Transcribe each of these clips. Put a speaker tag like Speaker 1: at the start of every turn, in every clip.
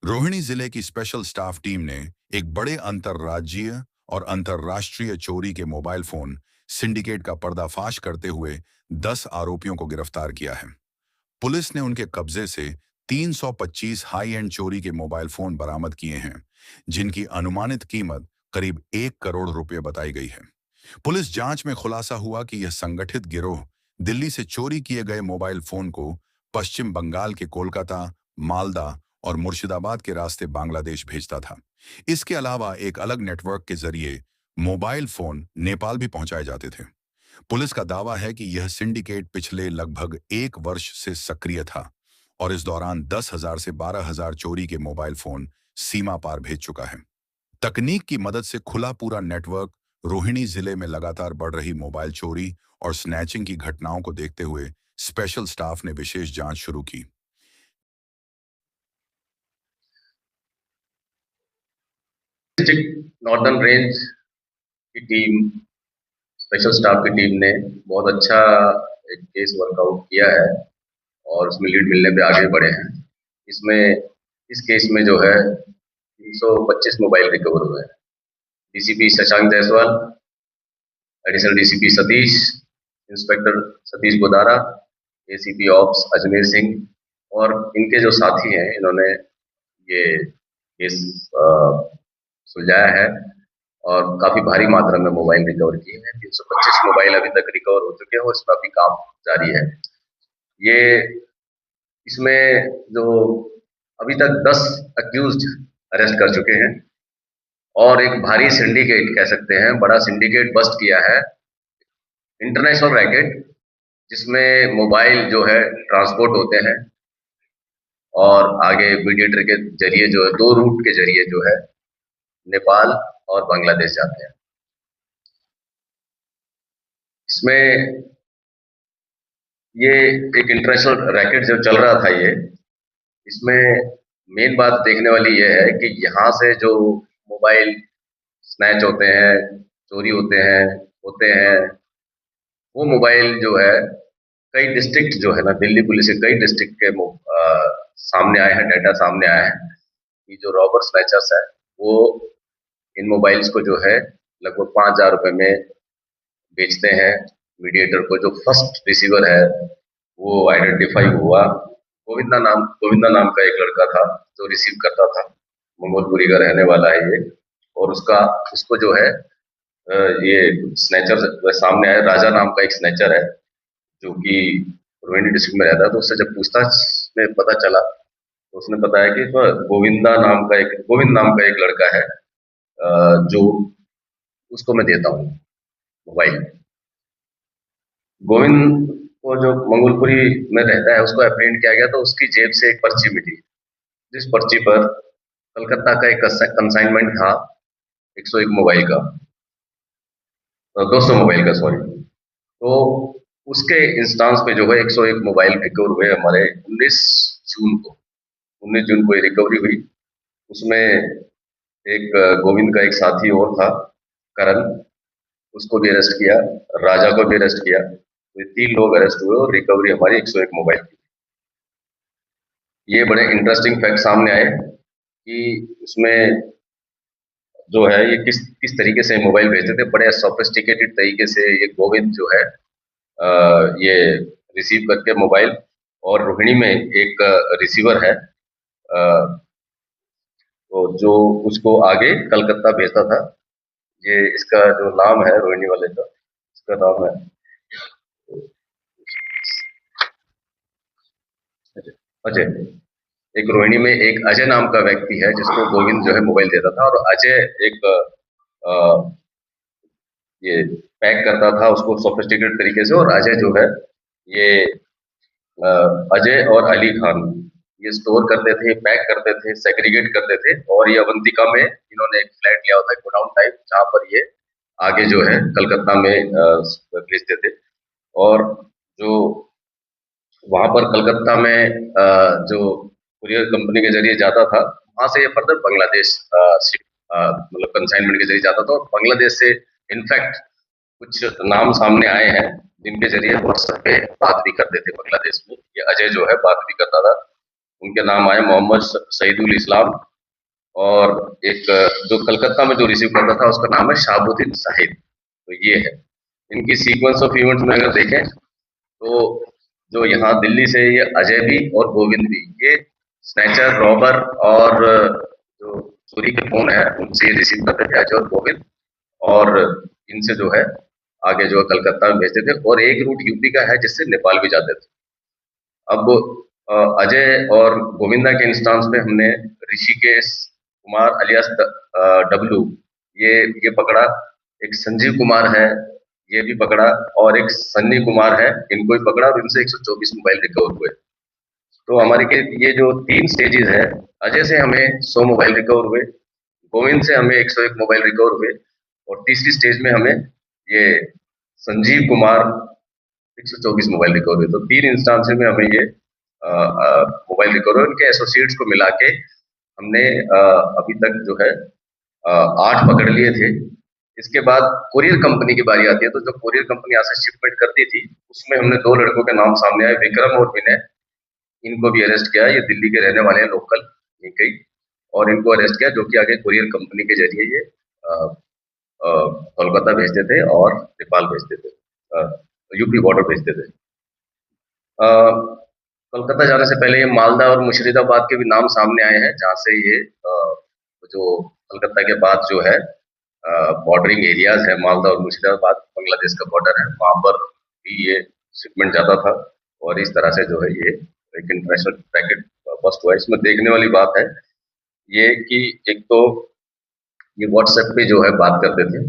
Speaker 1: रोहिणी जिले की special staff team ने एक बड़े अंतर्राज्यीय और अंतर्राष्ट्रीय चोरी के मोबाइल फोन सिंडिकेट का पर्दाफाश करते हुए 10 आरोपियों को गिरफ्तार किया है। पुलिस ने उनके कब्जे से 325 हाई एंड चोरी के मोबाइल फोन बरामद किए हैं, जिनकी अनुमानित कीमत करीब 1 करोड़ रुपए बताई गई है। पुलिस जांच में खुलासा हुआ कि यह संगठित गिरोह दिल्ली से चोरी किए गए मोबाइल फोन को पश्चिम बंगाल के कोलकाता, मालदा और मुर्शिदाबाद के रास्ते बांग्लादेश भेजता था। इसके अलावा एक अलग नेटवर्क के जरिए मोबाइल फोन नेपाल भी पहुंचाए जाते थे। पुलिस का दावा है कि यह सिंडिकेट पिछले लगभग 1 वर्ष से सक्रिय था और इस दौरान 10,000 से 12,000 चोरी के मोबाइल फोन सीमा पार भेज चुका है। तकनीक की मदद से खुला पूरा नेटवर्क रोहिणी जिले में लगातार बढ़ रही मोबाइल चोरी और स्नैचिंग की घटनाओं को देखते हुए स्पेशल स्टाफ ने विशेष जांच शुरू की।
Speaker 2: डिस्ट्रिक्ट नॉर्दर्न रेंज की टीम, स्पेशल स्टाफ की टीम ने बहुत अच्छा एक केस वर्कआउट किया है और उसमें लीड मिलने पे आगे बढ़े हैं। इसमें इस केस में जो है 325 मोबाइल रिकवर हुए हैं। DCP Shashank Jaiswal, additional DCP Satish, inspector Satish Godara, ACP ops Ajmer Singh और इनके जो साथी हैं, इन्होंने ये केस सुलझाया है और काफी भारी मात्रा में मोबाइल रिकवर किए हैं। 325 मोबाइल अभी तक रिकवर हो चुके हैं और इसका भी काम जारी है। ये इसमें जो अभी तक 10 अक्यूज्ड अरेस्ट कर चुके हैं और एक भारी सिंडिकेट कह सकते हैं, बड़ा सिंडिकेट बस्ट किया है, इंटरनेशनल रैकेट, जिसमें मोबाइल जो है ट्रांसपोर्ट होते हैं और आगे मीडिएटर के जरिए जो है 2 रूट के जरिए जो है नेपाल और बांग्लादेश जाते हैं। इसमें ये एक इंटरनेशनल रैकेट जो चल रहा था, ये इसमें मेन बात देखने वाली ये है कि यहाँ से जो मोबाइल स्नैच होते हैं, चोरी होते हैं, वो मोबाइल जो है कई डिस्ट्रिक्ट जो है ना, दिल्ली पुलिस के कई डिस्ट्रिक्ट के सामने आए हैं, डाटा सामने आया है कि जो रॉबर स्नैचर्स है वो इन मोबाइल्स को जो है लगभग 5,000 रुपए में बेचते हैं मीडिएटर को। जो फर्स्ट रिसीवर है वो आइडेंटिफाई हुआ, गोविंदा नाम का एक लड़का था जो रिसीव करता था, मंगोलपुरी का रहने वाला है ये। और उसको जो है ये स्नैचर सामने आया, राजा नाम का एक स्नैचर है जो कि रोहिणी डिस्ट्रिक्ट में रहता है। तो उससे जब पूछताछ में पता चला तो उसने बताया कि तो गोविंद नाम का एक लड़का है, जो उसको मैं देता हूँ मोबाइल। गोविंद को जो मंगोलपुरी में रहता है उसको अप्रेंड किया गया, तो उसकी जेब से एक पर्ची मिली, जिस पर्ची पर कलकत्ता का एक कंसाइनमेंट था 101 मोबाइल का, 200 मोबाइल का, सॉरी। तो उसके इंस्टांस पे जो है 101 मोबाइल रिकवर हुए हमारे 19 जून को ये रिकवरी हुई। उसमें एक गोविंद का एक साथी और था, करण, उसको भी अरेस्ट किया, राजा को भी अरेस्ट किया। तो ये 3 लोग अरेस्ट हुए और रिकवरी हमारी 101 मोबाइल की। ये बड़े इंटरेस्टिंग फैक्ट सामने आए कि उसमें जो है ये किस किस तरीके से मोबाइल भेजते थे। बड़े सोफिस्टिकेटेड तरीके से ये गोविंद जो है ये रिसीव करके मोबाइल, और रोहिणी में एक रिसीवर है तो जो उसको आगे कलकत्ता भेजता था। ये इसका जो नाम है रोहिणी वाले का, इसका नाम है अजय। एक रोहिणी में एक अजय नाम का व्यक्ति है जिसको गोविंद जो है मोबाइल देता था, और अजय एक ये पैक करता था उसको सोफिस्टिकेटेड तरीके से। और अजय जो है ये अजय और अली खान ये स्टोर करते थे, पैक करते थे, सेग्रीगेट करते थे। और ये अवंतिका में इन्होंने एक फ्लैट लिया होता है, गोडाउन टाइप, जहाँ पर ये आगे जो है कलकत्ता में भेजते थे। और जो वहां पर कलकत्ता में जो कुरियर कंपनी के जरिए जाता था, वहां से ये फर्दर बांग्लादेश मतलब कंसाइनमेंट के जरिए जाता था। और बांग्लादेश से इनफैक्ट कुछ नाम सामने आए हैं जिनके जरिए व्हाट्सएप पे बात भी करते थे बांग्लादेश में। ये अजय जो है बात भी करता था उनके नाम आए मोहम्मद शहीदुल इस्लाम, और एक जो कलकत्ता में जो रिसीव करता था उसका नाम है शहाबुद्दीन साहिब। तो ये है इनकी सीक्वेंस ऑफ इवेंट्स में अगर देखें तो जो यहाँ दिल्ली से ये अजय भी और गोविंद भी, ये स्नैचर, रॉबर और जो चोरी के फोन है उनसे ये रिसीव करते थे, अजय और गोविंद, और इनसे जो है आगे जो है कलकत्ता में भेजते थे, और एक रूट यूपी का है जिससे नेपाल भी जाते थे। अब अजय और गोविंदा के इंस्टांस पे हमने ऋषिकेश कुमार अलियास डब्लू, ये पकड़ा। एक संजीव कुमार है, ये भी पकड़ा, और एक सन्नी कुमार है, इनको भी पकड़ा, और इनसे 124 मोबाइल रिकवर हुए। तो हमारे के ये जो 3 स्टेजेस है, अजय से हमें 100 मोबाइल रिकवर हुए, गोविंद से हमें 101 मोबाइल रिकवर हुए, और तीसरी स्टेज में हमें ये संजीव कुमार 124 मोबाइल रिकवर हुए। तो 3 इंस्टांस में हमें ये मोबाइल रिकवर, उनके एसोसिएट्स को मिला के हमने अभी तक जो है 8 पकड़ लिए थे। इसके बाद कोरियर कंपनी की बारी आती है, तो जो कोरियर कंपनी यहाँ से शिपमेंट करती थी उसमें हमने 2 लड़कों के नाम सामने आए, विक्रम और विनय। इनको भी अरेस्ट किया, ये दिल्ली के रहने वाले हैं, लोकल यहीं कहीं, और इनको अरेस्ट किया, जो कि आगे कोरियर कंपनी के जरिए ये कोलकाता भेजते थे और नेपाल भेजते थे, यूपी बॉर्डर भेजते थे। अ, कोलकाता जाने से पहले ये मालदा और मुर्शिदाबाद के भी नाम सामने आए हैं, जहाँ से ये जो कोलकाता के बाद जो है बॉर्डरिंग एरियाज है, मालदा और मुर्शिदाबाद बांग्लादेश का बॉर्डर है, वहाँ पर भी ये शिपमेंट जाता था, और इस तरह से जो है ये एक इंटरनेशनल पैकेट बस्ट हुआ है। इसमें देखने वाली बात है ये कि एक तो ये व्हाट्सएप पे जो है बात करते थे,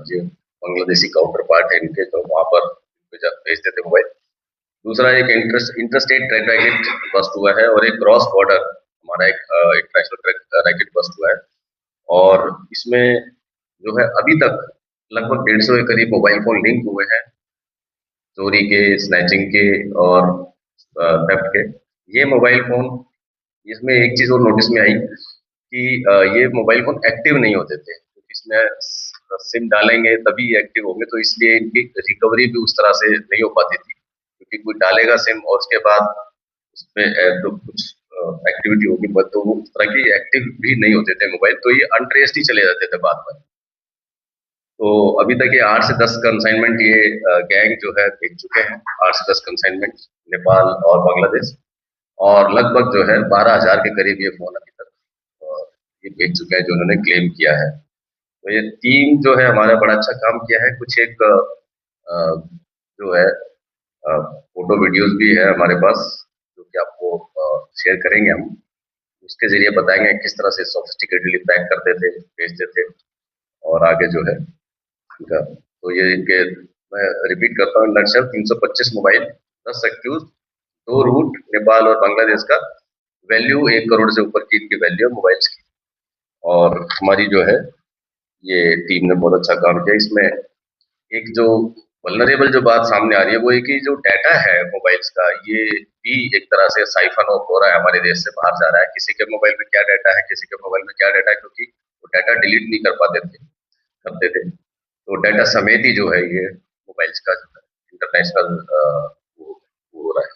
Speaker 2: जो बांग्लादेशी काउंटर पार्ट है इनके, तो वहाँ पर भेजते थे मोबाइल। दूसरा एक इंटरस्टेट रैकेट बस्ट हुआ है, और एक क्रॉस बॉर्डर हमारा एक इंटरनेशनल रैकेट बस्ट हुआ है, और इसमें जो है अभी तक लगभग 150 के करीब मोबाइल फोन लिंक हुए हैं, चोरी के, स्नैचिंग के और थेफ्ट के। ये मोबाइल फोन, इसमें एक चीज और नोटिस में आई कि ये मोबाइल फोन एक्टिव नहीं होते थे, क्योंकि इसमें सिम डालेंगे तभी एक्टिव होंगे, तो इसलिए इनकी रिकवरी भी उस तरह से नहीं हो पाती थी, क्योंकि कोई डालेगा सिम और उसके बाद उसमें तो कुछ एक्टिविटी होगी, तो वो उस तरह की एक्टिव भी नहीं होते थे मोबाइल, तो ये अनट्रेस्ड ही चले जाते थे बाद में। तो अभी तक ये 8 से 10 कंसाइनमेंट ये गैंग जो है भेज चुके हैं, 8 से 10 कंसाइनमेंट नेपाल और बांग्लादेश, और लगभग जो है 12,000 के करीब ये फोन अभी तक ये भेज चुके हैं जो उन्होंने क्लेम किया है। तो ये टीम जो है हमारा बड़ा अच्छा काम किया है। कुछ एक जो है फोटो वीडियोस भी है हमारे पास, जो कि आपको शेयर करेंगे हम, उसके जरिए बताएंगे किस तरह से सोफिस्टिकेटेडली पैक करते थे, भेजते थे, और आगे जो है इनका, तो ये इनके, मैं रिपीट करता हूँ, नक्शल 325 मोबाइल, 10 एक्यूज, 2 रूट नेपाल और बांग्लादेश का, वैल्यू 1 करोड़ से ऊपर की इनकी वैल्यू है मोबाइल्स की। और हमारी जो है ये टीम ने बहुत अच्छा काम किया। इसमें एक जो वल्नरेबल जो बात सामने आ रही है वो है कि जो डाटा है मोबाइल्स का, ये भी एक तरह से साइफन ऑफ हो रहा है, हमारे देश से बाहर जा रहा है। किसी के मोबाइल में क्या डाटा है, किसी के मोबाइल में क्या डाटा है, क्योंकि वो डाटा डिलीट नहीं कर पाते थे, करते थे, तो डाटा समेत ही जो है ये मोबाइल्स का जो है इंटरनेशनल वो हो रहा है।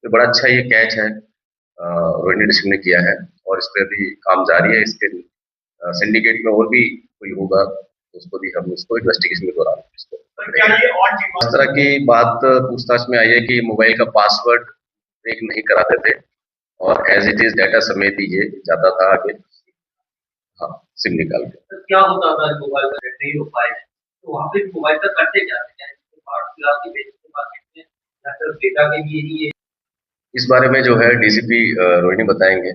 Speaker 2: तो बड़ा अच्छा ये कैच है रोहिणी डिस्ट्रिक्ट ने किया है, और इस पे भी काम जारी है। इसके सिंडिकेट में और भी कोई होगा तो उसको भी हम इसको इन्वेस्टिगेशन के दौरान इसको इस तरह की बात पूछताछ में आई है कि मोबाइल का पासवर्ड ब्रेक नहीं कराते थे, और एज इट इज डाटा समेत ही ये जाता था आगे, हाँ, सिम निकाल के।
Speaker 3: तो क्या होता था मोबाइल का नहीं हो पाए, तो वहाँ पे मोबाइल का करते क्या थे, या फिर डेटा के लिए ही?
Speaker 2: इस बारे में जो है डीसीपी रोहिणी बताएंगे।